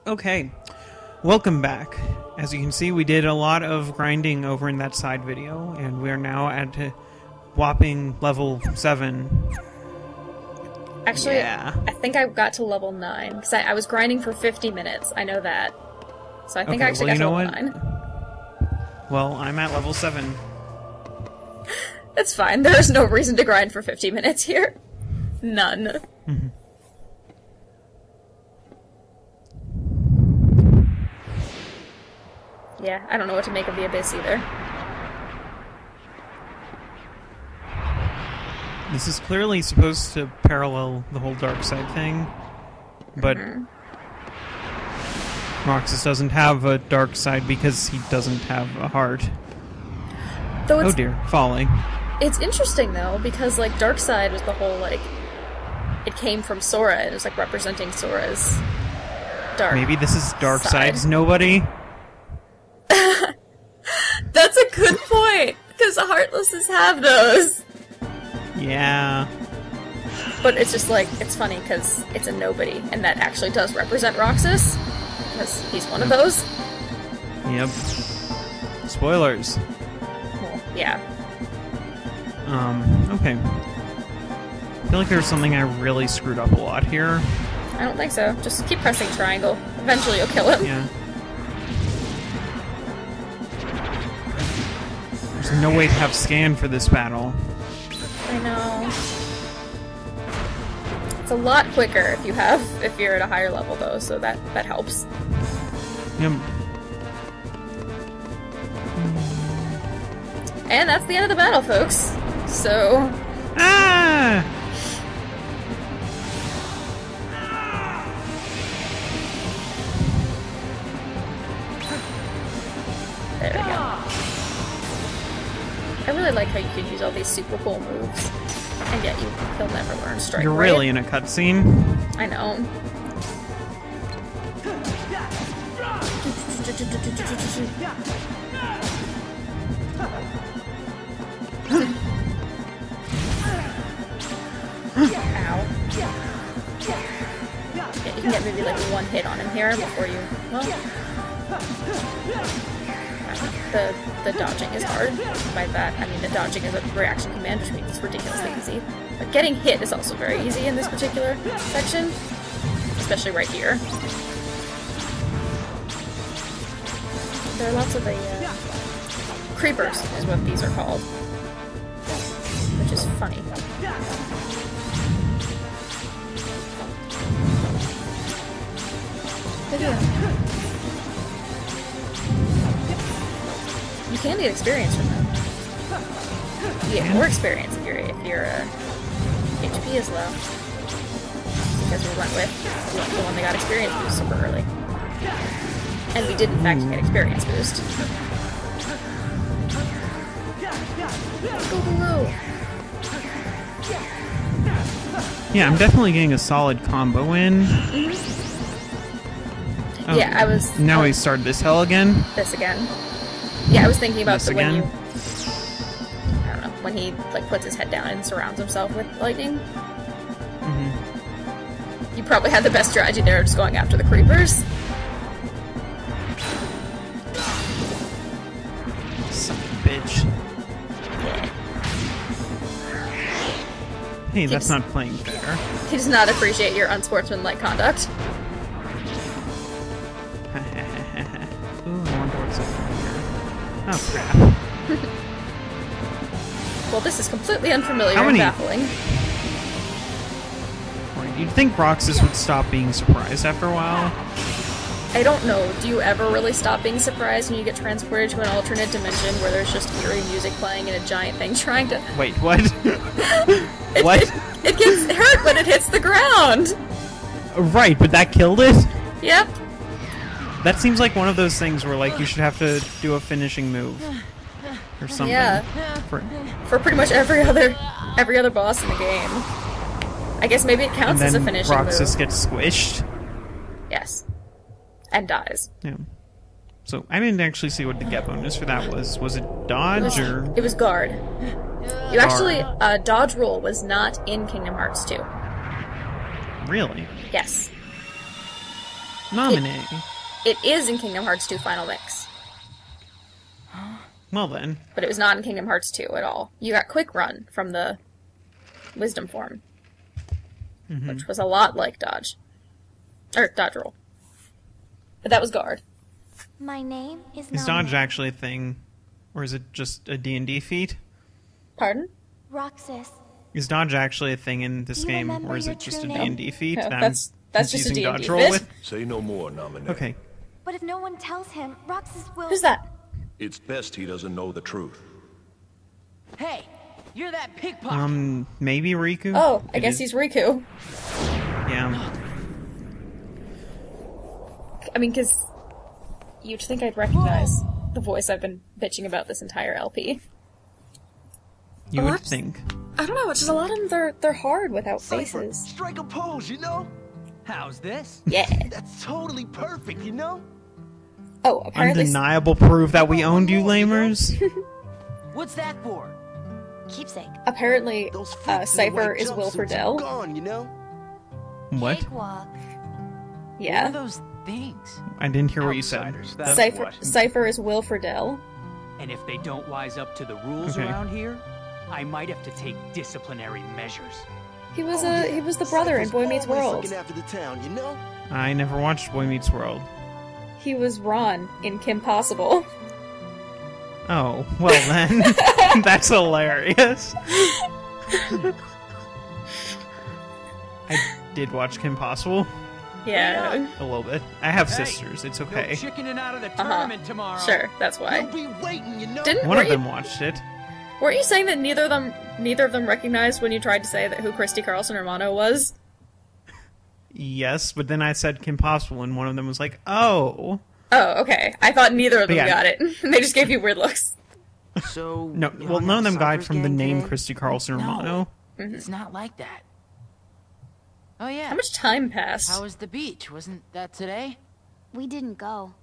Okay, welcome back. As you can see, we did a lot of grinding over in that side video, and we are now at a whopping level 7. Actually, yeah. I think I got to level 9, because I was grinding for 50 minutes, I know that. So I think Okay, I actually well, got to you level know 9. Well, I'm at level 7. It's fine, there is no reason to grind for 50 minutes here. None. Mm-hmm. Yeah, I don't know what to make of the Abyss either. This is clearly supposed to parallel the whole dark side thing, but Roxas doesn't have a dark side because he doesn't have a heart. Though Oh dear, falling. It's interesting though, because like dark side was the whole like it came from Sora, it was like representing Sora's dark. Maybe this is dark side. side's nobody? That's a good point, because the Heartlesses have those. Yeah. But it's just like, it's funny because it's a nobody, and that actually does represent Roxas, because he's one of those. Yep. Spoilers. Well, yeah. Okay. I feel like there's something I really screwed up a lot here. I don't think so. Just keep pressing triangle. Eventually you'll kill him. Yeah. There's no way to have scan for this battle. I know. It's a lot quicker if you're at a higher level though, so that helps. Yep. And that's the end of the battle, folks. So Ah! there we go. I really like how you can use all these super cool moves, and yet you'll never learn Strike. You're right? really in a cutscene. I know. Ow. Yeah, you can get maybe like one hit on him here before you. Well, the dodging is hard. By that, I mean the dodging is a reaction command, which means it's ridiculously easy. But getting hit is also very easy in this particular section, especially right here. There are lots of the creepers, is what these are called, which is funny. But yeah. You can get experience from them. You get more experience if your HP is low. Because we went with the one that got experience boost super early. And we did in fact get experience boost. Go below! Yeah, I'm definitely getting a solid combo in. Oh, Yeah, I was... Now we start this hell again? This again. Yeah, I was thinking about This when again? I don't know, when he like puts his head down and surrounds himself with lightning. You probably had the best strategy there, just going after the creepers. Son of a bitch. Hey, that's not playing fair. He does not appreciate your unsportsmanlike conduct. Ooh, I wonder what's over here. Oh, crap. Well, this is completely unfamiliar How and many- baffling. Right, you'd think Roxas would stop being surprised after a while. I don't know, do you ever really stop being surprised when you get transported to an alternate dimension where there's just eerie music playing and a giant thing trying to... Wait, what? What? It gets hurt when it hits the ground! Right, but that killed it? Yep. That seems like one of those things where, like, you should have to do a finishing move. Or something. Yeah. For pretty much every other boss in the game. I guess maybe it And counts as a then finishing Roxas move. gets squished. Yes. And dies. Yeah. So, I didn't actually see what the get bonus for that was. Was it dodge, or...? It was guard. You actually, dodge roll was not in Kingdom Hearts 2. Really? Yes. Nominee. It is in Kingdom Hearts 2 Final Mix. Well then. But it was not in Kingdom Hearts 2 at all. You got Quick Run from the Wisdom form. Which was a lot like Dodge. Or Dodge Roll. But that was Guard. My name is Is Dodge actually a thing? Or is it just a D&D feat? Pardon? Roxas. Is Dodge actually a thing in this Do you game? remember Or is your it just a true name? D&D feat? No, that that's I'm just a confusing D&D Dodge Roll fit. with? Say no more, Nominee. Okay. But if no one tells him, Roxas will... Who's that? It's best he doesn't know the truth. Hey, you're that pickpocket. Maybe Riku? Oh, I It guess is- he's Riku. Yeah. I mean, because you'd think I'd recognize the voice I've been bitching about this entire LP. You Well, would that's- think. I don't know, it's just a lot of them, they're hard without Cypher, faces. strike a pose, you know? How's this? Yeah. That's totally perfect, you know? Oh, apparently... Undeniable proof that we owned you, lamers. What's that for? Keepsake. Apparently, Those freaks in the Cypher white is Will jumpsuits are Fordell. gone, you know? What? Cakewalk. What are Yeah. those things? I didn't hear what you said. Outsiders, that's Cypher, what. Cypher is Will Fordell. And if they don't wise up to the rules Okay. around here, I might have to take disciplinary measures. He was the brother in Cypher's Boy Meets always World. looking after the town, you know? I never watched Boy Meets World. He was Ron in Kim Possible. Oh, well then. That's hilarious. I did watch Kim Possible. Yeah. A little bit. I have Hey, sisters, it's No okay. chickening out of the tournament tomorrow. Sure, that's why. You'll be waiting, you know? Didn't One of weren't them watched it. Weren't you saying that neither of them recognized when you tried to say that who Christy Carlson Romano was? Yes, but then I said Kim Possible, and one of them was like, oh. Oh, okay. I thought neither of them But yeah. got it. They just gave you weird looks. So No, you well, hung none out of them died Cypher's from the gang name today? Christy Carlson No. Romano. It's not like that. Oh yeah. How much time passed? How was the beach? Wasn't that today? We didn't go.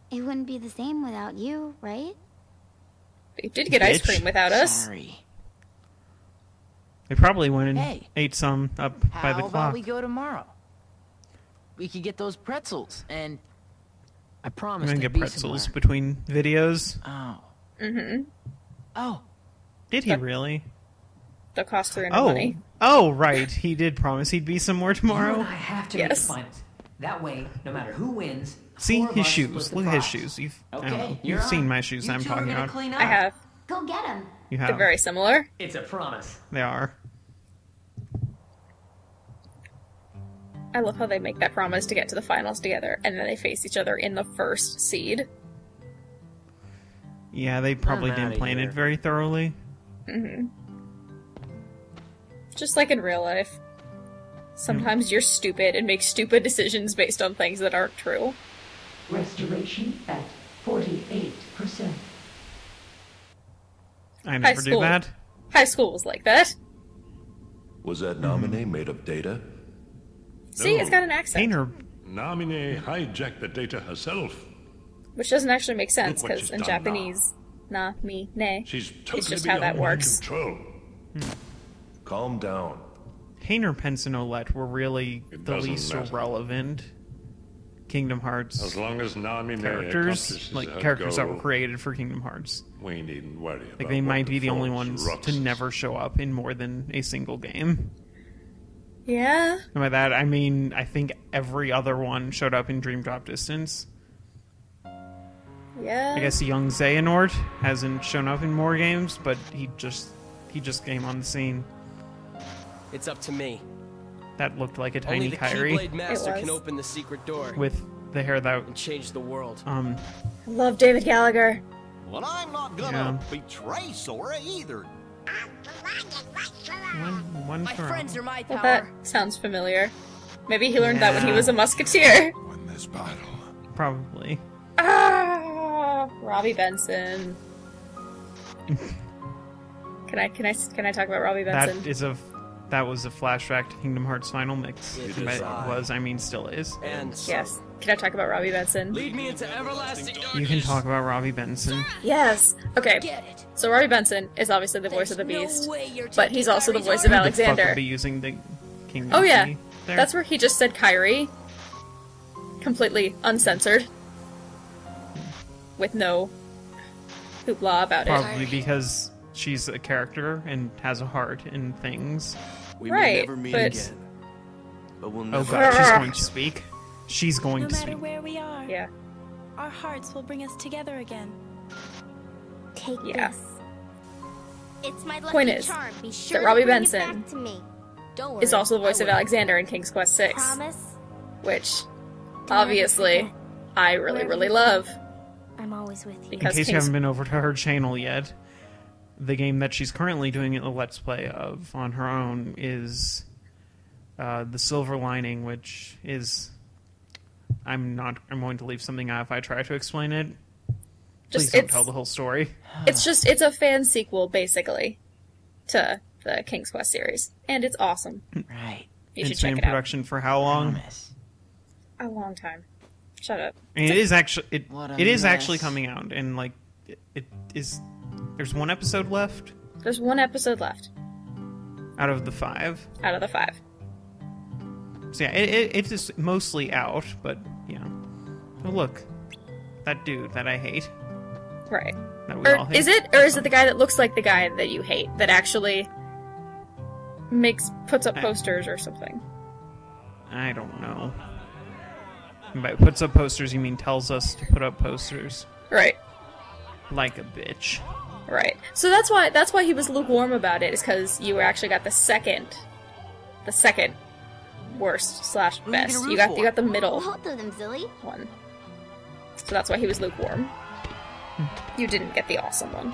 It wouldn't be the same without you, right? You did get ice Bitch. cream without us. Sorry. They probably went and Hey. ate some up by How the about clock. we go tomorrow? We could get those pretzels, and I I'm promise gonna to get be pretzels somewhere. between videos. Oh. Mm-hmm. Oh. Did he really? They'll cost 300 Oh. money. Oh, right. He did promise he'd be somewhere tomorrow. I have to Yes. make the finals. That way, no matter who wins, See four of his us shoes. split Look the at his prize. shoes. You've, I Okay, don't know. you're You've seen on. my shoes You I'm two talking are gonna about. clean up. I have. Go get him. You They're have. very similar. It's a promise. They are. I love how they make that promise to get to the finals together, and then they face each other in the first seed. Yeah, they probably I'm didn't outta plan here. it very thoroughly. Just like in real life. Sometimes you're stupid and make stupid decisions based on things that aren't true. Restoration at 48%. I never do school. that. High school was like that. Was that Nominee made of data? See, it's got an accent. Painter. Namine hijacked the data herself. Which doesn't actually make sense, Look what because she's in done Japanese, na, mi, ne, She's it's totally just how that beyond my works. control. Calm down. Painter, Pence, and Olette were really It the doesn't least matter. relevant Kingdom Hearts As long as Namine characters. accomplishes Like, her characters that were goal, created for Kingdom Hearts. we needn't worry about Like, they might be the only Wonderful's ones to Roxas. never show up in more than a single game. Yeah. And by that, I mean, I think every other one showed up in Dream Drop Distance. Yeah. I guess young Xehanort hasn't shown up in more games, but he just came on the scene. It's up to me. That looked like a Only tiny the Kairi Keyblade Master It can was. open the secret door with the hair that and change the world. I love David Gallagher. Well, I'm not gonna betray Sora either. one My throw. friends are my Well, power. that sounds familiar. Maybe he learned that when he was a musketeer. Win this battle. Probably. Ah, Robbie Benson. Can I talk about Robbie Benson? That was a flashback to Kingdom Hearts Final Mix. It By- is I. I mean, still is. And Yes. Can I talk about Robbie Benson? lead me into everlasting darkness. You can talk about Robbie Benson. Yes. Okay. Get it. So Robbie Benson is obviously the voice of the There's Beast, no way you're but taking he's also the Kairi's voice of arm. Who the fuck Alexander. would be using the Kingdom Oh yeah, key there? that's where he just said Kairi. completely uncensored. With no hoopla about it. Probably because she's a character and has a heart in things. We Right, may never meet but- again. But we'll Oh never... god, she's going to speak. She's going No to matter speak. where we are, Yeah. our hearts will bring us together again. Take Yeah. this. It's my lucky Point is charm. Be sure that Robbie to bring it Benson back to me. Don't worry. Is also the voice I of will. Alexander in King's Quest VI. Promise? Which, Don't ever obviously, forget. I really, Wherever really you love. I'm always with you. In Because case you King's- haven't been over to her channel yet, the game that she's currently doing a Let's Play of on her own is The Silver Lining, which is... I'm going to leave something out if I try to explain it. Please Just- don't it's- tell the whole story. It's a fan sequel, basically, to the King's Quest series. And it's awesome. Right. You should It's been check in it out. production for how long? Promise. A long time. Shut up. And it is actually What a it is mess. actually coming out, and like it is. There's one episode left There's one episode left out of the 5. out of the 5. So yeah, it is mostly out, but yeah. Oh look, that dude that I hate. Right. That we all Or hate. is it the guy that looks like the guy that you hate that actually puts up posters or something? I don't know. By puts up posters, you mean tells us to put up posters Right. like a bitch. Right. So that's why he was lukewarm about it, is because you actually got the second worst / Who are you best. gonna You root got the middle Both of them, silly. one. So that's why he was lukewarm. You didn't get the awesome one.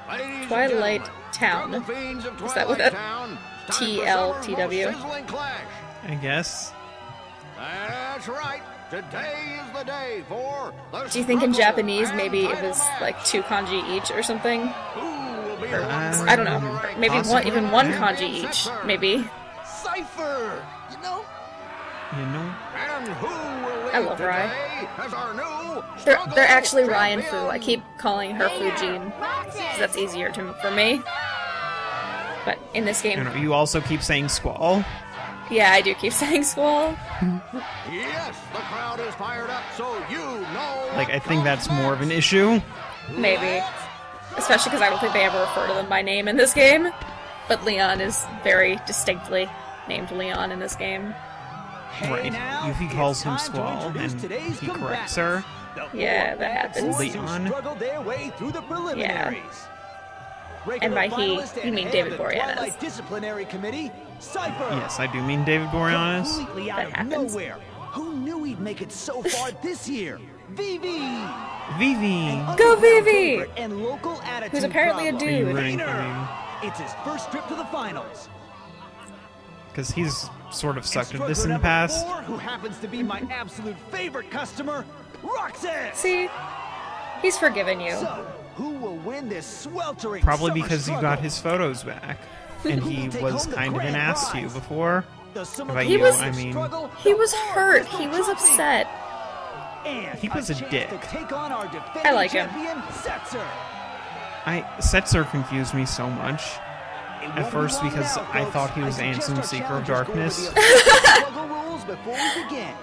Ladies and Twilight gentlemen, Town. struggle fiends of Is that what that- Twilight Town, it's time for TLTW? summer's most sizzling clash. I guess. That's right. Today is the day for the Do you think in struggle Japanese and maybe it title was match. like 2 kanji each or something? Who will be the one I don't know. bringing Maybe Possibly. even one Yeah. kanji each. Maybe. Cypher, you know? You know. And who will lead I love Rai. today as our new They're struggle actually Ryan Fu. champion? I keep calling her Fujin because that's easier for me. But in this I game, don't know. You also keep saying Squall. yeah, I do keep saying Squall. Yes, the crowd is fired up, so you know. Like, what I think that's comes more of an next. issue. Maybe. Especially because I don't think they ever refer to them by name in this game. But Leon is very distinctly named Leon in this game. Right. Yuffie calls him Squall, and he corrects her. Yeah, that happens. Leon. Their way through the preliminaries. And by he, you mean David Boreanaz. Disciplinary Committee, Cypher. Yes, I do mean David Boreanaz. Completely That happens. Who knew he'd make it so far this year? Vivi. Vivi. Go Vivi! And local attitude Who's apparently a problem. Are you dude. rooting for me? It's his first trip to the finals. Because he's sort of sucked at And this in the struggler number past. 4, who happens to be my absolute favorite customer, Roxanne. See? He's forgiven you. So, who will win this sweltering Probably summer because you struggle? got his photos back. And Who he will take was home the kind of an grand ass to you prize? before. The summer By He you, was- I mean... He was hurt. He was upset. And He was a chance dick. to take on our defending I like him. champion, Setzer. Setzer confused me so much. It At won't be first long because now, I folks. thought he was suggest Ansem, our Seeker of challengers go over Darkness. the official struggle rules before we begin.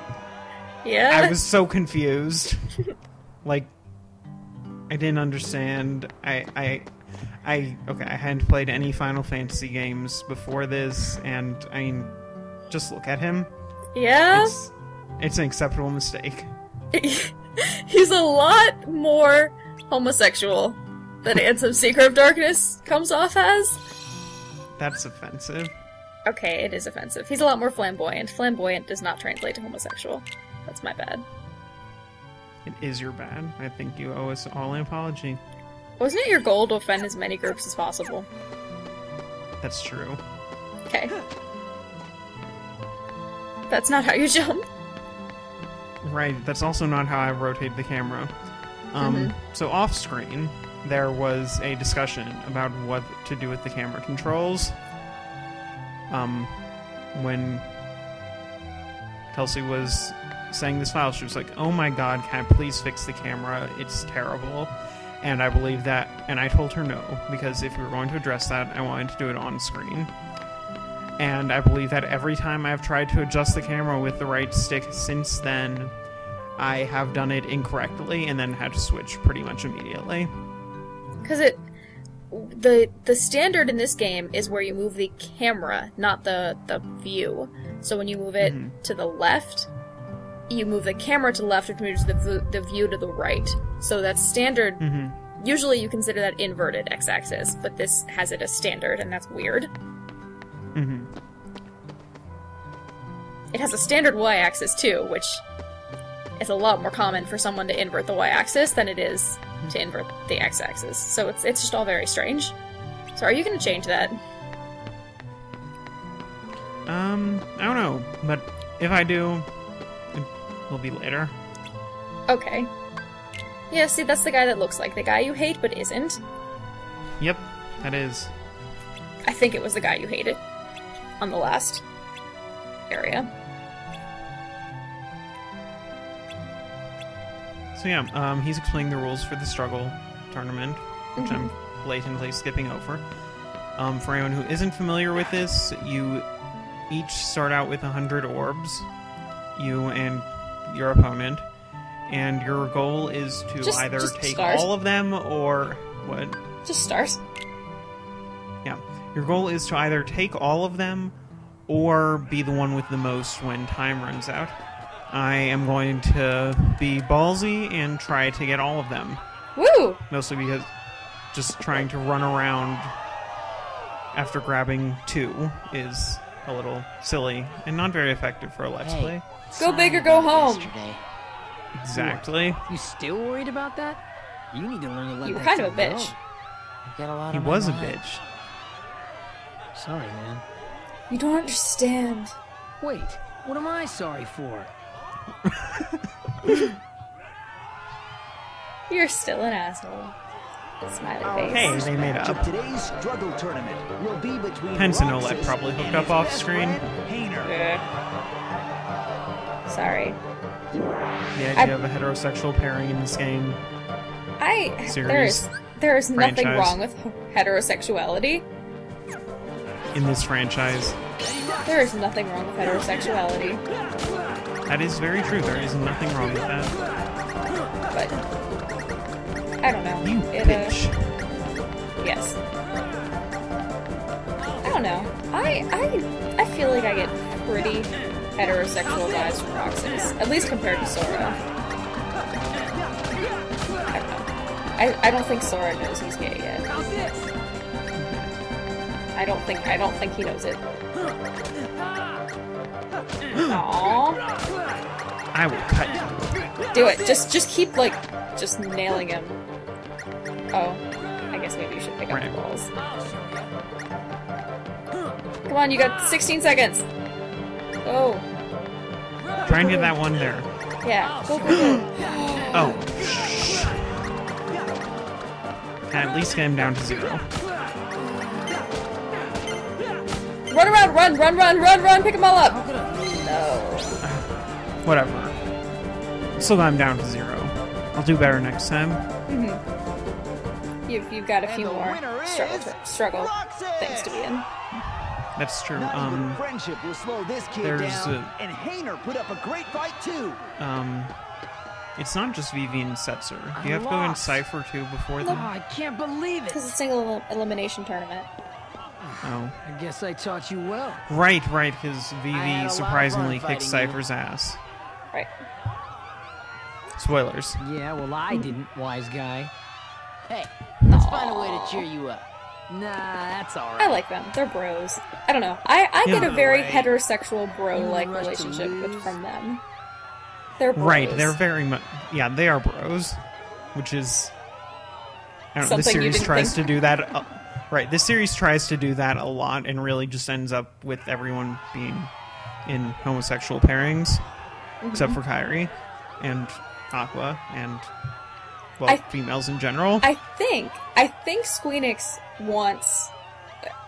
Yeah? I was so confused. Like, I didn't understand. Okay, I hadn't played any Final Fantasy games before this, and I mean, just look at him. Yeah? It's an acceptable mistake. He's a lot more homosexual than Ansem Seeker of Darkness comes off as. That's offensive. Okay, it is offensive. He's a lot more flamboyant. Flamboyant does not translate to homosexual. That's my bad. It is your bad. I think you owe us all an apology. Wasn't it your goal to offend as many groups as possible? That's true. Okay. That's not how you jump. Right, that's also not how I rotate the camera. So off screen, there was a discussion about what to do with the camera controls. When Kelsey was saying this file, she was like, "Oh my god, can I please fix the camera? It's terrible." And I believe that, and I told her no, because if we were going to address that, I wanted to do it on screen. And I believe that every time I've tried to adjust the camera with the right stick since then, I have done it incorrectly and then had to switch pretty much immediately. Because the standard in this game is where you move the camera, not the view. So when you move it to the left, you move the camera to the left, which moves the view to the right. So that's standard. Usually you consider that inverted x-axis, but this has it as standard, and that's weird. It has a standard y-axis too, which is a lot more common for someone to invert the y-axis than it is to invert the x-axis. So it's just all very strange. So are you going to change that? I don't know, but if I do, it will be later. Okay. Yeah, see, that's the guy that looks like the guy you hate, but isn't. Yep, that is. I think it was the guy you hated on the last area. So yeah, he's explaining the rules for the struggle tournament, which I'm blatantly skipping over. For anyone who isn't familiar with this, you each start out with 100 orbs, you and your opponent, and your goal is to either take stars. all of them or... What? Just stars. Yeah. Your goal is to either take all of them or be the one with the most when time runs out. I am going to be ballsy and try to get all of them. Woo! Mostly because just trying to run around after grabbing 2 is a little silly and not very effective for a Let's Play. Go big or go home! Exactly. You still worried about that? You need to learn to let You were that kind of a stuff bitch. go. Got a lot He on my was a mind. bitch. Sorry, man. You don't understand. Wait, what am I sorry for? You're still an asshole. Smiley face. Hey, they made up. Today's struggle tournament will be between Pence and Oled Roxas probably hooked and up his off best screen. friend, Hayner. Sorry. The idea of a heterosexual pairing in this game. Series. There is nothing franchise. wrong with heterosexuality. In this franchise. There is nothing wrong with heterosexuality. That is very true. There is nothing wrong with that. But I don't know. You bitch. Yes. I don't know. I feel like I get pretty heterosexual vibes from Roxas, at least compared to Sora. I don't know. I don't think Sora knows he's gay yet. I don't think he knows it. Aww. I will cut you. Do it. Just keep just nailing him. Oh, I guess maybe you should pick up the balls. Come on, you got 16 seconds. Oh. Try and get that one there. Yeah. Go, go, go. Oh. At least get him down to 0. Run around, run, pick them all up! No. Whatever. Still got him down to 0. I'll do better next time. You've got a few more struggle things to be in. That's true. Friendship will slow this kid there's down, and Hayner put up a great fight too. It's not just Vivi and Setzer. Do you have to go in Cypher too before Oh, them? I can't believe it. Because it's a single elimination tournament. Oh. I guess I taught you well. Right, because I had a Vivi lot of surprisingly fun kicked fighting you. Cypher's ass. Right. Spoilers. Yeah, well, I didn't, wise guy. Hey, let's find a way to cheer you up. Nah, that's alright. I like them. They're bros. I don't know. I get a very way. heterosexual bro-like You rush to relationship from them. They're bros. Right, they're very much... Yeah, they are bros. Which is... I don't know, this Something you series didn't tries think. to do that... right, this series tries to do that a lot and really just ends up with everyone being in homosexual pairings. Except for Kairi and Aqua and... Well, females in general. I think Squeenix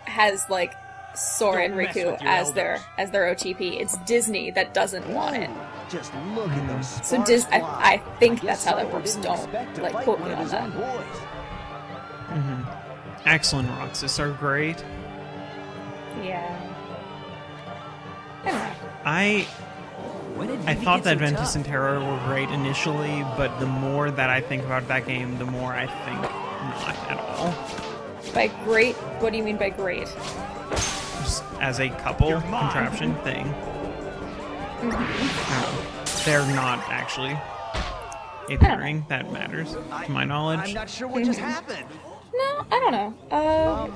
has like Sora and Riku as their OTP. It's Disney that doesn't want it. Just look at those So I think that's how that works. Don't quote me on that. Axel and Roxas are great. Yeah. I When did I Vivi thought get that so Ventus tough? and Terra were great initially, but the more that I think about that game, the more I think not at all. By great, what do you mean by great? Just as a couple contraption thing. They're not actually a pairing that matters, to my knowledge. I'm not sure what just happened. No, I don't know.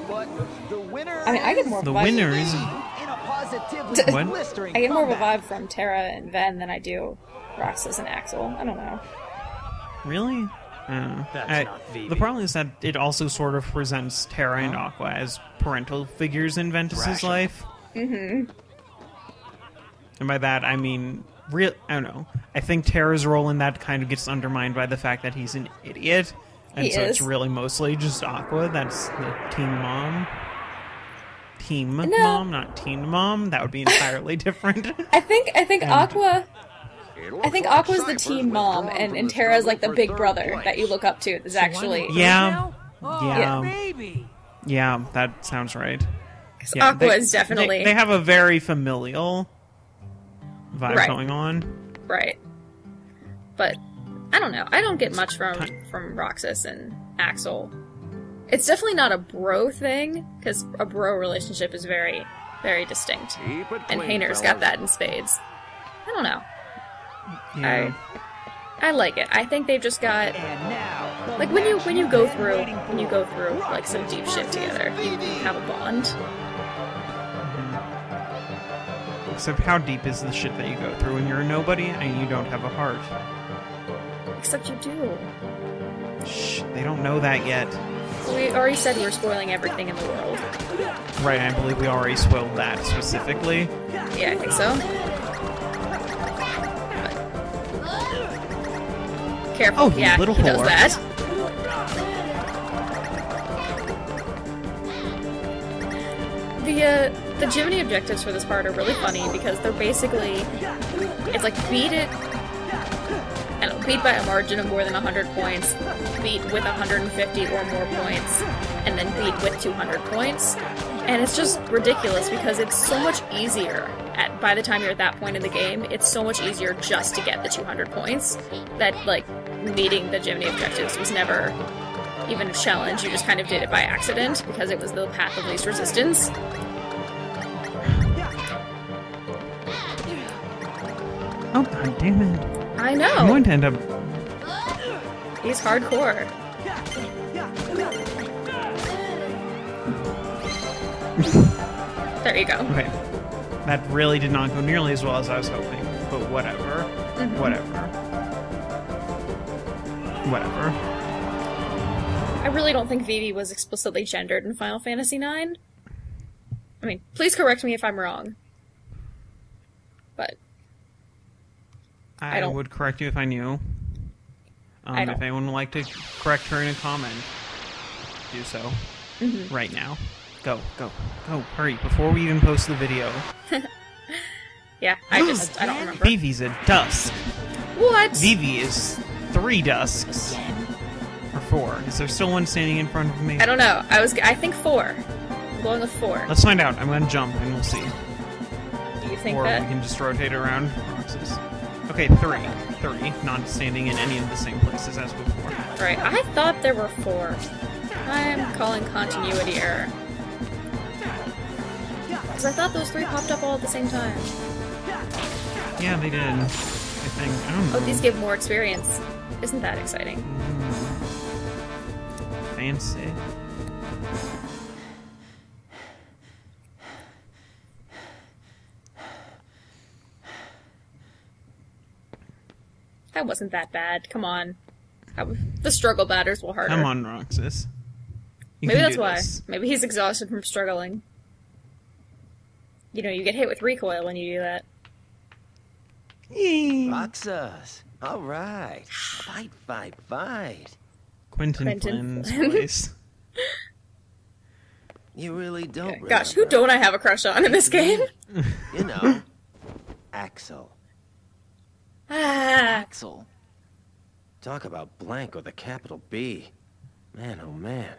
But the winner. I mean, I get more of The a vibe. winner is... In a positively What? blistering I get more of a comeback. vibe from Terra and Ven than I do Roxas and Axel. I don't know. Really? That's not Vivi. The problem is that it also sort of presents Terra and Aqua as parental figures in Ventus's life. Mm-hmm. And by that, I mean, I don't know. I think Terra's role in that kind of gets undermined by the fact that he's an idiot. And He so it's is. really mostly just Aqua. That's the teen mom. Team No. mom, not teen mom. That would be entirely different. I think Aqua. It I looks think like Aqua's the Cypher's teen mom, withdrawn and, from and the Terra's like the struggle big for brother third that you place. look up to. Is actually Yeah. Oh, Yeah. baby. Yeah, that sounds right. 'cause Yeah, Aqua is definitely They have a very familial vibe Right. going on. right. But I don't know. I don't get much from Roxas and Axel. It's definitely not a bro thing because a bro relationship is very, very distinct. Keep it And clean, Hayner's got fellas. that in spades. I don't know. Yeah. I like it. I think they've just got And now, like when you go through like some deep shit together, you have a bond. Except how deep is the shit that you go through when you're a nobody and you don't have a heart? Except you do. Shh, they don't know that yet. We already said we were spoiling everything in the world. Right, I believe we already spoiled that specifically. Yeah, I think so. But... Careful. Oh, you yeah, little he does whore. that. The Jiminy objectives for this part are really funny because they're basically, it's like beat it, I don't know, beat by a margin of more than 100 points, beat with 150 or more points, and then beat with 200 points. And it's just ridiculous because it's so much easier by the time you're at that point in the game, it's so much easier just to get the 200 points that, like, meeting the Jiminy objectives was never even a challenge. You just kind of did it by accident because it was the path of least resistance. Oh, god damn it. I know. I'm going to end up... He's hardcore. There you go. Okay. That really did not go nearly as well as I was hoping. But whatever. Whatever. Whatever. I really don't think Vivi was explicitly gendered in Final Fantasy IX. I mean, please correct me if I'm wrong. But I don't- would correct you if I knew. I don't. If anyone would like to correct her in a comment, do so. Right now. Go, go, go, hurry, before we even post the video. yeah, I don't remember. Vivi's a dusk. What? Vivi is 3 dusks. Or 4. Is there still one standing in front of me? I don't know. I think 4. I'm going with 4. Let's find out. I'm gonna jump and we'll see. Do you think Or that? we can just rotate around boxes. Okay, 3. 3. Not standing in any of the same places as before. Right, I thought there were 4. I'm calling continuity error. Because I thought those 3 popped up all at the same time. Yeah, they did. I think. I don't know. Oh, these give more experience. Isn't that exciting? Fancy. That wasn't that bad. Come on. The struggle batters were harder. Come on, Roxas. You Maybe can that's do why. this. Maybe he's exhausted from struggling. You know, you get hit with recoil when you do that. Roxas. All right. Fight, fight, fight. Quentin Quentin Flynn's Flynn. voice. You really don't Gosh, who don't I have a crush on in this game? You know, Axel. Ah, Axel. Talk about blank with a capital B. Man, oh man.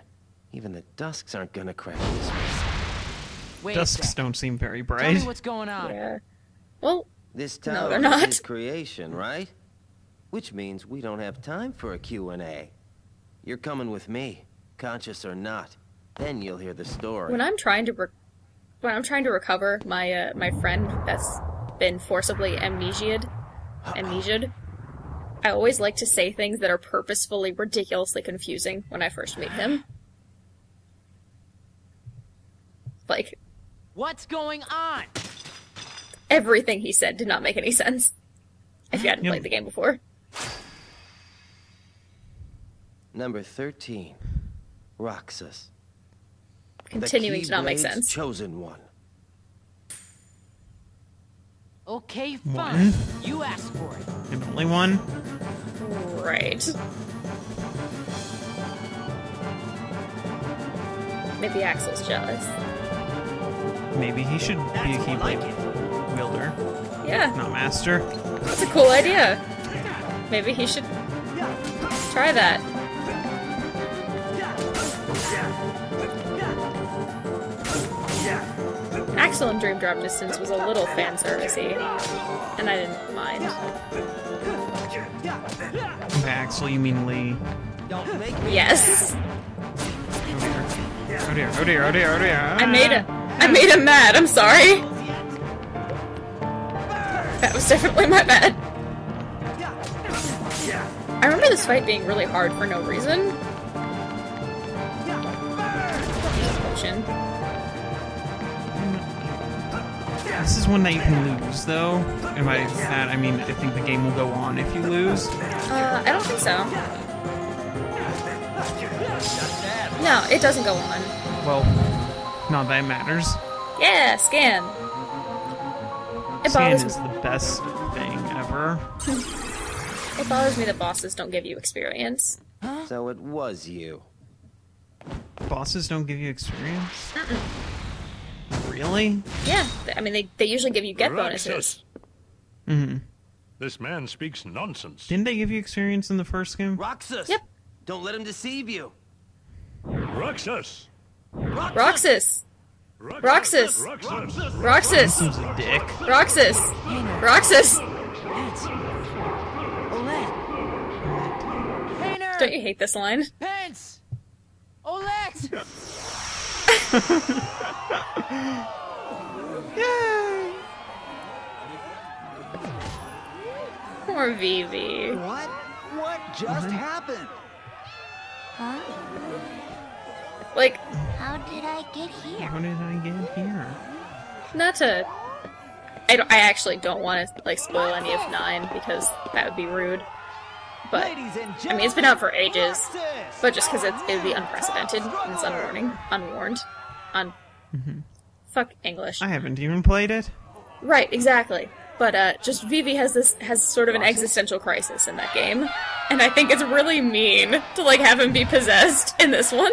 Even the Dusks aren't gonna crack this one. Wait a Dusks sec. don't seem very Tell bright. me what's going on. Yeah. Well, This No, tower they're is not. his creation, right? Which means we don't have time for a Q&A. You're coming with me, conscious or not. Then you'll hear the story. when I'm trying to recover my my friend that's been forcibly amnesia'd, I always like to say things that are purposefully ridiculously confusing when I first meet him. Like, What's going on? everything he said did not make any sense. If you hadn't played the game before. Number 13, Roxas. Continuing the to not make Keyblade's sense. chosen one. Okay, fine. One. You asked for it. And only one. Right. Maybe Axel's jealous. Maybe he should be a Keyblade wielder, Yeah, not master. that's a cool idea. Maybe he should try that. Axel in Dream Drop Distance was a little fan servicey, and I didn't mind. By Axel, you mean Lee. Don't make me Yes, Oh dear, oh dear, oh dear, oh dear. I made him mad. I'm sorry. That was definitely my bad. I remember this fight being really hard for no reason. Potion. This is one that you can lose, though. And by that, I mean, I think the game will go on if you lose. I don't think so. No, it doesn't go on. Well, not that it matters. Yeah, scan. It Scan bothers is the best thing ever. It bothers me that bosses don't give you experience. So it was you. Bosses don't give you experience? Really? Yeah, I mean, they usually give you get bonuses. Mm-hmm. This man speaks nonsense. Didn't they give you experience in the first game? Roxas! Yep. Don't let him deceive you. Roxas! Roxas! Roxas! Roxas! Roxas! Seems a dick. Roxas! Roxas! Painter! Don't you hate this line? Pence! Olet! Yay! Poor Vivi. What? What just happened? Huh? Like, How did I get here? How did I get here? not to... I actually don't want to, like, spoil any of 9, because that would be rude. But, I mean, it's been out for ages. But just because it would be unprecedented, and it's unwarned. Fuck English. I haven't even played it. Right, exactly. But, just Vivi has sort of an existential crisis in that game. And I think it's really mean to, like, have him be possessed in this one.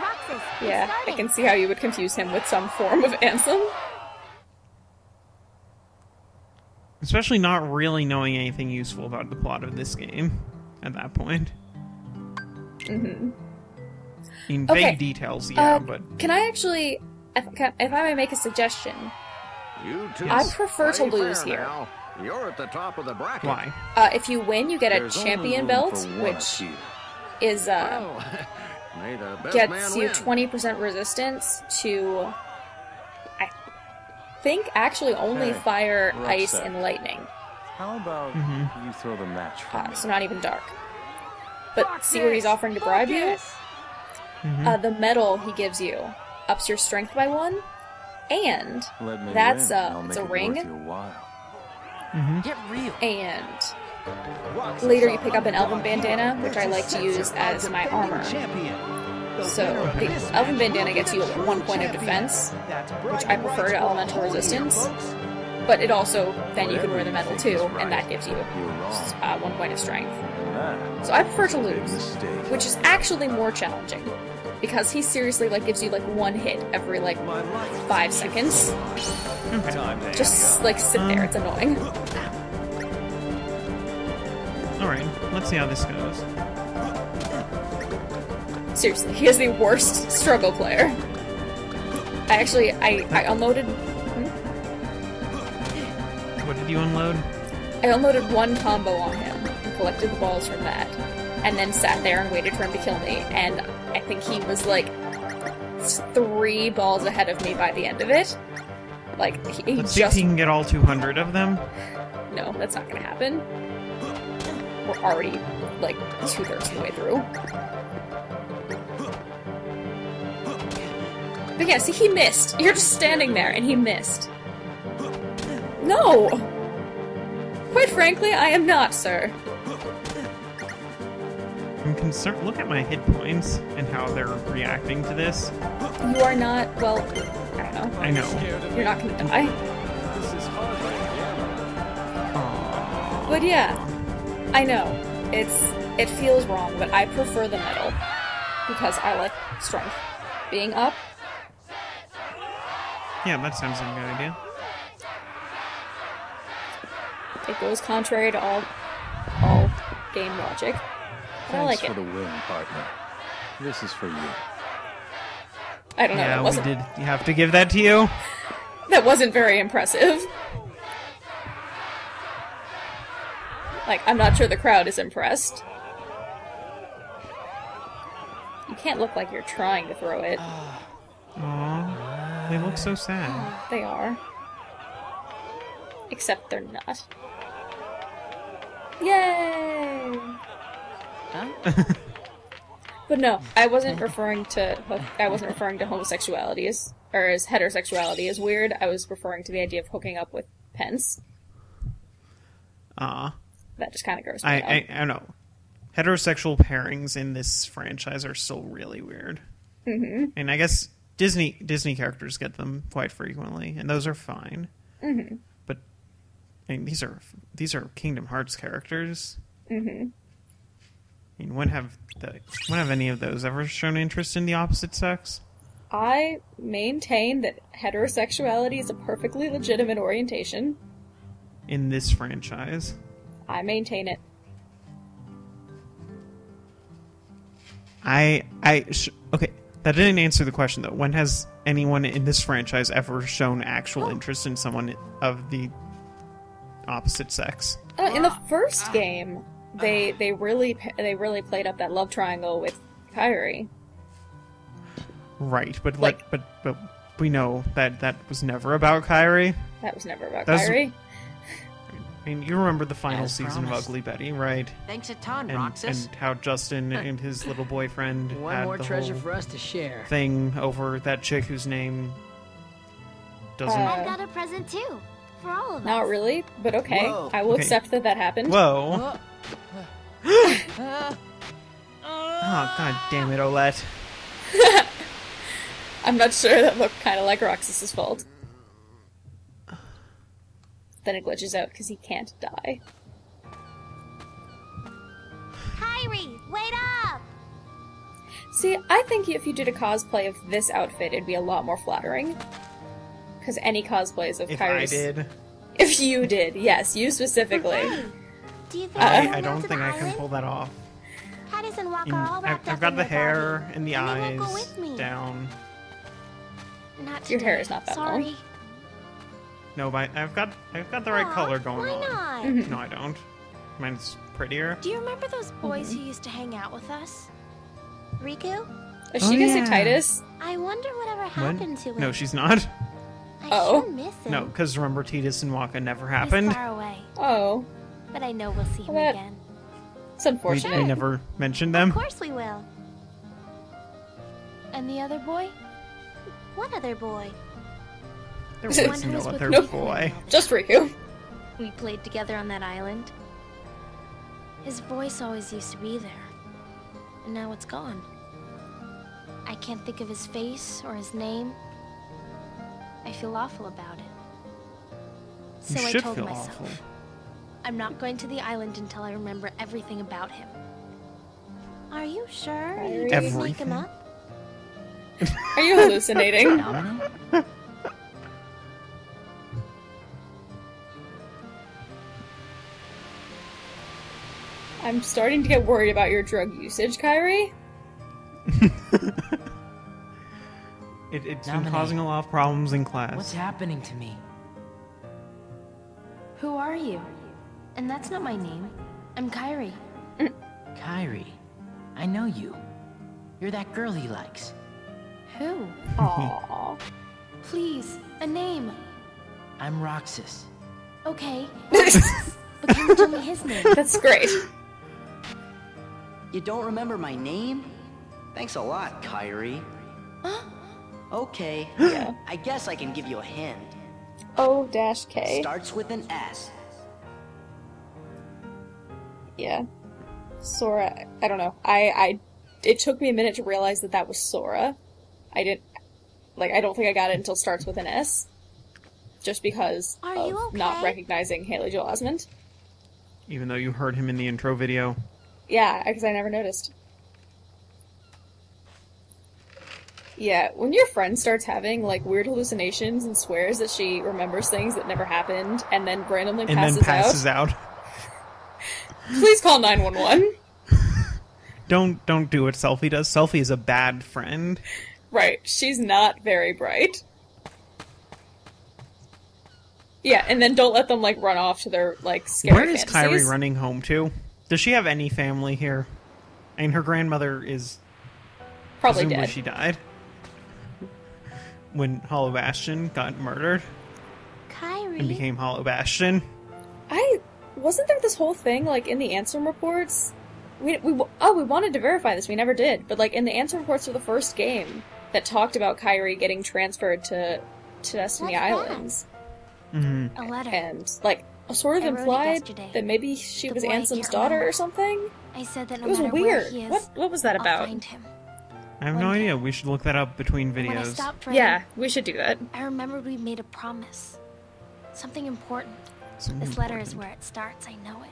Roxas, Yeah, I can see how you would confuse him with some form of Ansem. Especially not really knowing anything useful about the plot of this game at that point. Mm-hmm. I mean, Okay. vague details, yeah, but... Can I actually... If I may make a suggestion, You two I prefer to play lose fair here. now. You're at the top of the bracket. Why? If you win, you get a There's champion only room belt, for one which here. is, Well, may the best gets man you win. 20% resistance to, I think, actually only Hey, fire, Roxas. ice, and lightning. How about you throw the match for me? So not even dark. But see what he's offering to bribe you? The medal he gives you ups your strength by 1, and Let me that's win, and I'll it's make a it ring, worth your while. Get real. and later you pick up an elven bandana, which I like to use as my armor. So the elven bandana gets you 1 point of defense, which I prefer to elemental resistance. But it also, then you can wear the medal too, and that gives you 1 point of strength. So I prefer to lose, which is actually more challenging, because he seriously like gives you like 1 hit every like 5 seconds. Just like sit there, it's annoying. Alright, let's see how this goes. Seriously, he is the worst struggle player. I unloaded... What did you unload? I unloaded one combo on him and collected the balls from that. And then sat there and waited for him to kill me. And I think he was like 3 balls ahead of me by the end of it. Like, Let's see if he can get all 200 of them. No, that's not gonna happen. We're already, like, 2/3 of the way through. But yeah, see, he missed. You're just standing there, and he missed. No! Quite frankly, I am not, sir. I'm concerned. Look at my hit points and how they're reacting to this. You are not, well, I don't know. I know. You're not gonna die. This is hard right here. But yeah, I know. It feels wrong, but I prefer the metal. Because I like strength. Being up. Yeah, that sounds like a good idea. It goes contrary to all game logic. But I like Thanks it. for the win, partner. This is for you. I don't know. Yeah, that we wasn't, did. You have to give that to you. That wasn't very impressive. Like, I'm not sure the crowd is impressed. You can't look like you're trying to throw it. Aww, they look so sad. They are. Except they're not. Yay! Huh? But no, I wasn't referring to homosexuality as heterosexuality as weird. I was referring to the idea of hooking up with Pence. That just kind of grossed me out. I know. Heterosexual pairings in this franchise are still really weird. Mm-hmm. And I guess Disney characters get them quite frequently, and those are fine. Mm-hmm. But I mean, these are Kingdom Hearts characters. Mm-hmm. I mean, when have any of those ever shown interest in the opposite sex? I maintain that heterosexuality is a perfectly legitimate orientation. In this franchise. I maintain it. Okay, that didn't answer the question, though. When has anyone in this franchise ever shown actual interest in someone of the opposite sex? In the first game, they really played up that love triangle with Kairi. Right, but but we know that was never about Kairi. That was never about Kairi. I mean, you remember the final As season promised. of Ugly Betty, right? Thanks a ton, And Roxas. how Justin and his little boyfriend One had more the treasure whole for us to share. thing over that chick whose name doesn't. I've got a present too, for all of us. Not really, but okay. Whoa. I will Okay. accept that happened. Whoa! Oh, god damn it, Olette. I'm not sure that looked kind of like Roxas's fault. Then it glitches out because he can't die. Kairi, wait up! See, I think if you did a cosplay of this outfit, it'd be a lot more flattering. Because any cosplays of If Kairi's... I did. If you did, yes, you specifically. Do you think I don't think I can pull that off. Caddies and Walker are all wrapped I've up got in the their hair body, and the they won't eyes go with me. down. Not Your hair today. is not that Sorry. long. No, but I've got the right Aw, color going why on. not? Mhm. No, I don't. Mine's prettier. Do you remember those boys who used to hang out with us? Riku? Is Oh, she gonna say yeah. Titus? I wonder whatever When? happened to him. No, she's not. I Oh. sure miss him. No, because remember, Tidus and Waka never He's happened. far away, Oh, but I know we'll see him Well, that- again. it's We unfortunate. never mentioned them. Of course we will. And the other boy? What other boy? There One was who no was with other Riku. boy. Just Riku. We played together on that island. His voice always used to be there. And now it's gone. I can't think of his face or his name. I feel awful about it. So You I should told feel myself, awful. I'm not going to the island until I remember everything about him. Are you sure you didn't make him Everything. up? Are you hallucinating? Domino? I'm starting to get worried about your drug usage, Kairi. It's been causing a lot of problems in class. What's happening to me? Who are you? And that's not my name. I'm Kairi. Kairi. I know you. You're that girl he likes. Who? Aww. Please, a name. I'm Roxas. Okay. But can you tell me his name? That's great. You don't remember my name? Thanks a lot, Kairi. Huh? Okay, yeah, I guess I can give you a hint. O-K. Starts with an S. Yeah. Sora, I don't know. It took me a minute to realize that that was Sora. I don't think I got it until starts with an S. Just because of not recognizing Haley Joel Osment. Even though you heard him in the intro video. Yeah, because I never noticed. Yeah, when your friend starts having, like, weird hallucinations and swears that she remembers things that never happened, and then randomly passes out. Please call 911. Don't do what Selfie does. Selfie is a bad friend. Right, she's not very bright. Yeah, and then don't let them, like, run off to their, like, scary Where is fantasies. Kairi running home to? Does she have any family here? I mean, her grandmother is... Probably presumably dead. she died. When Hollow Bastion got murdered. Kairi. And became Hollow Bastion. Wasn't there this whole thing, like, in the Ansem reports? We wanted to verify this, we never did, but, like, in the Ansem reports for the first game that talked about Kairi getting transferred to Destiny Islands. Mm-hmm. A letter. And, like, sort of I wrote it implied yesterday. that maybe she The was boy I Ansem's can't daughter remember. or something? I said that no It was matter weird. where he is, What was that I'll about? find him. I have no idea. We should look that up between videos. When I stopped writing, Yeah, we should do that. I remembered we made a promise. Something important. Something This letter is important. where it starts, I know it.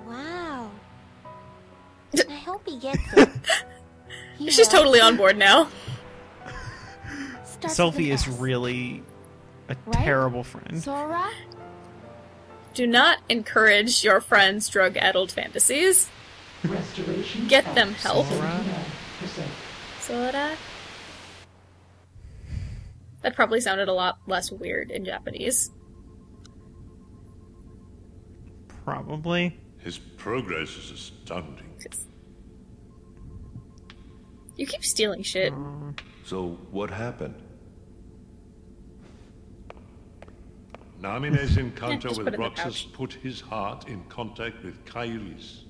Wow. I hope he gets it. He She's will. totally on board now. Starts with Selfie an is S. really a Right? terrible friend. Sora? Do not encourage your friends' drug-addled fantasies. Restoration. Get at them help. 79%. Sora? That probably sounded a lot less weird in Japanese. Probably. His progress is astounding. You keep stealing shit. So, what happened? Namine's encounter just put with it in the Roxas pouch. put his heart in contact with Kairi's.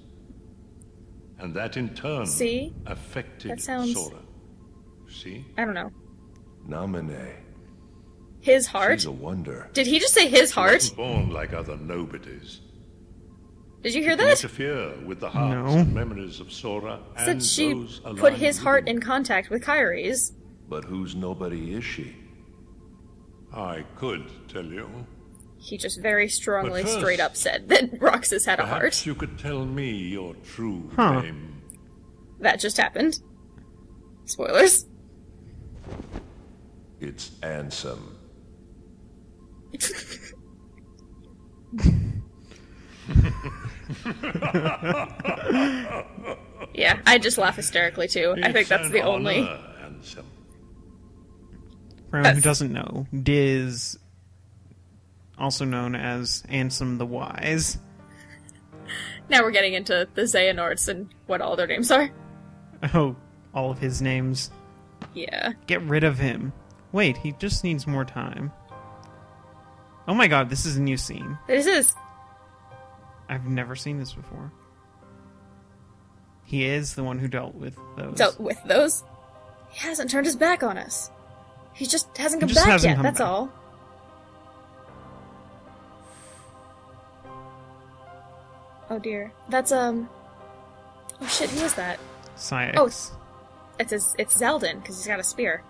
And that in turn See? affected That sounds- Sora. See? I don't know. Namine. His heart? She's a wonder. Did he just say his She heart? wasn't born like other nobodies. Did you hear It can that? interfere with the hearts No. and memories of Sora Said and she those put alive his with heart him. in contact with Kairi's. But whose nobody is she? I could tell you. He just very strongly, But first, straight up said that Roxas had a Perhaps heart. you could tell me your true Huh. name. That just happened. Spoilers. It's Ansem. Yeah, I just laugh hysterically too. I think It's that's an the only. honor, Ansem. For anyone who doesn't know, Diz, also known as Ansem the Wise. Now we're getting into the Xehanorts and what all their names are. Oh, all of his names. Yeah. Get rid of him. Wait, he just needs more time. Oh my god, this is a new scene. This is. I've never seen this before. He is the one who dealt with those. Dealt with those. He hasn't turned his back on us. He just hasn't come He just back hasn't yet, come that's back. all. Oh dear. That's, Oh shit, who is that? Syx. Oh, it's Zeldin, because he's got a spear.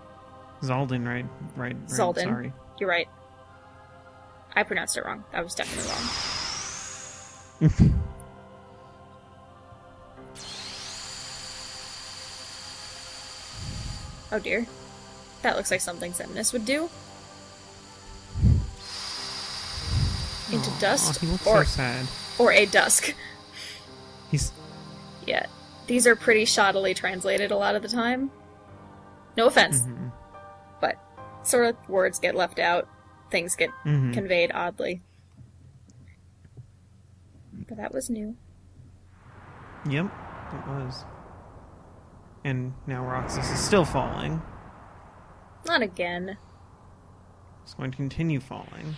Zaldin, right. Zeldin. Sorry. You're right. I pronounced it wrong. I was definitely wrong. Oh dear. That looks like something Xemnas would do. Into dust He looks or so sad. or a dusk. He's Yeah. these are pretty shoddily translated a lot of the time. No offense. But sort of words get left out. Things get conveyed oddly. But that was new. Yep, it was. And now Roxas is still falling. Not again. It's going to continue falling.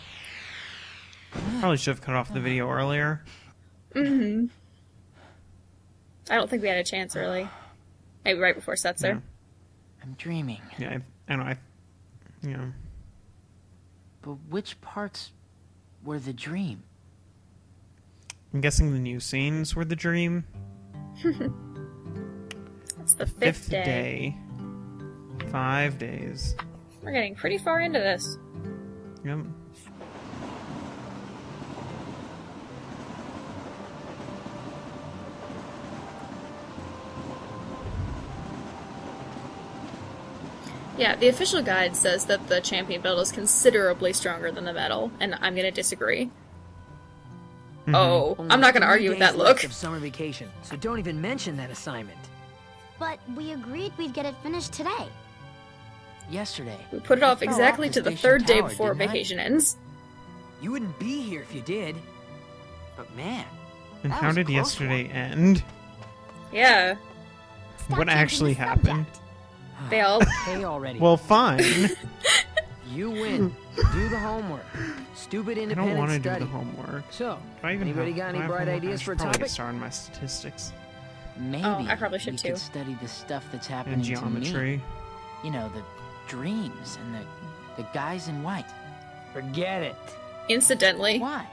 Probably should have cut off the video earlier. I don't think we had a chance really. Maybe right before Setzer. Yeah. I'm dreaming. Yeah, I know. Yeah. But which parts were the dream? I'm guessing the new scenes were the dream. It's the fifth day. 5 days. We're getting pretty far into this. Yep. Yeah, the official guide says that the champion belt is considerably stronger than the medal, and I'm gonna disagree. Oh, I'm not gonna argue with that look. Of summer vacation, so don't even mention that assignment. But we agreed we'd get it finished today. Yesterday. We put it off exactly to the third day before vacation ends. You wouldn't be here if you did. But man, And how did yesterday end? Yeah. What actually happened? They all... Hey already. Well, fine. You win. Do the homework. Stupid I independent don't want to do study. the homework. So, Do I even anybody have, got do any I have bright homework? ideas I for a should probably topic? get started on my statistics. Maybe I probably should we too. could study the stuff that's happening And to geometry. me. You know, the dreams and the guys in white. Forget it. Incidentally, Why?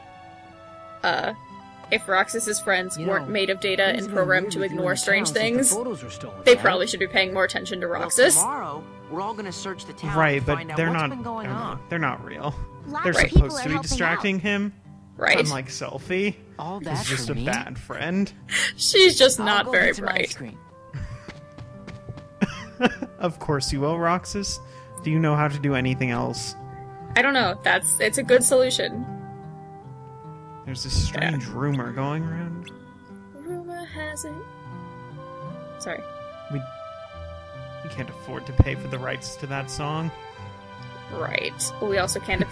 if Roxas's friends You weren't know, made of data things and have been programmed weird to with you in ignore the strange town since the things, photos were stolen, they right? probably should be paying more attention to Well, Roxas. tomorrow, we're all gonna search the town Right, to but find out they're what's not. been going They're on. not, they're not real. Lots They're of people supposed are to be helping distracting him. Right. Unlike Selfie, All who's that just for a me? bad friend. She's just I'll not go very get some ice bright. cream. Of course you will, Roxas. Do you know how to do anything else? I don't know. It's a good solution. There's this strange rumor going around. Rumor has it. Sorry. We can't afford to pay for the rights to that song. Right. We also can't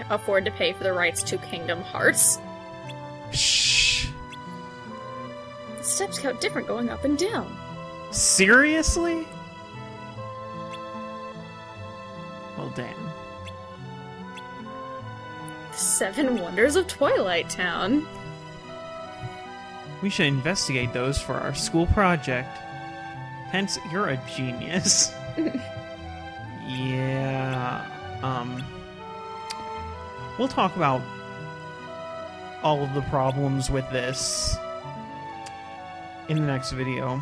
afford to pay for the rights to Kingdom Hearts. Shh. The steps count different going up and down. Seriously? Well, damn. The 7 Wonders of Twilight Town. We should investigate those for our school project. Hence, you're a genius. Yeah. We'll talk about all of the problems with this in the next video.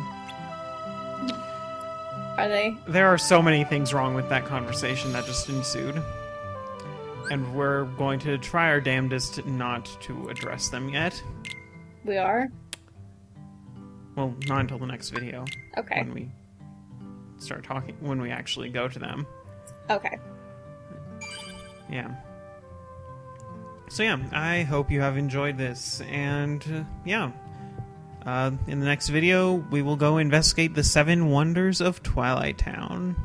Are they? There are so many things wrong with that conversation that just ensued. And we're going to try our damnedest not to address them yet. We are? Well, not until the next video. Okay. When we start talking, when we actually go to them. Okay. Yeah. So yeah, I hope you have enjoyed this, and yeah. In the next video, we will go investigate the 7 Wonders of Twilight Town.